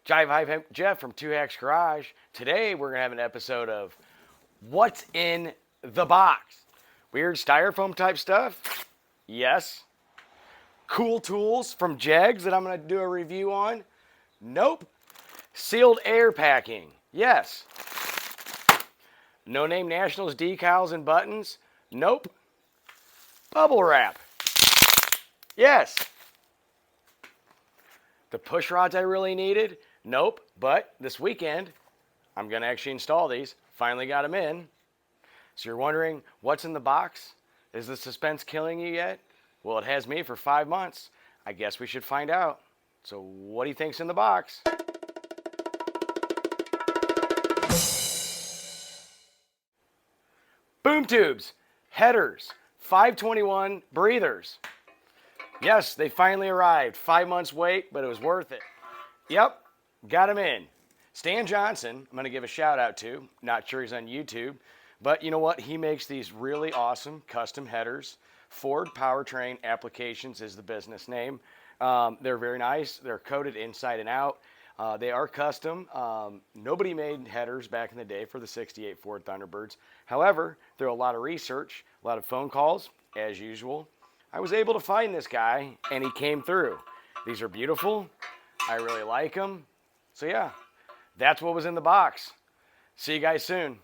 Jive Hype Jeff from 2 Hacks Garage. Today we're going to have an episode of What's in the Box. Weird styrofoam type stuff? Yes. Cool tools from Jegs that I'm going to do a review on? Nope. Sealed air packing? Yes. No Name Nationals decals and buttons? Nope. Bubble wrap? Yes. The push rods I really needed? Nope. But this weekend, I'm going to actually install these. Finally got them in. So you're wondering, what's in the box? Is the suspense killing you yet? Well, it has me for 5 months. I guess we should find out. So what do you think's in the box? Boom tubes, headers, 521 breathers. Yes, they finally arrived. 5 months wait, but it was worth it. Yep, got them in. Stan Johnson, I'm going to give a shout out to. Not sure he's on YouTube, but you know what? He makes these really awesome custom headers. Ford Powertrain Applications is the business name. They're very nice. They're coated inside and out. They are custom. Nobody made headers back in the day for the 68 Ford Thunderbirds. However, through a lot of research, a lot of phone calls, as usual, I was able to find this guy, and he came through. These are beautiful. I really like them. So yeah, that's what was in the box. See you guys soon.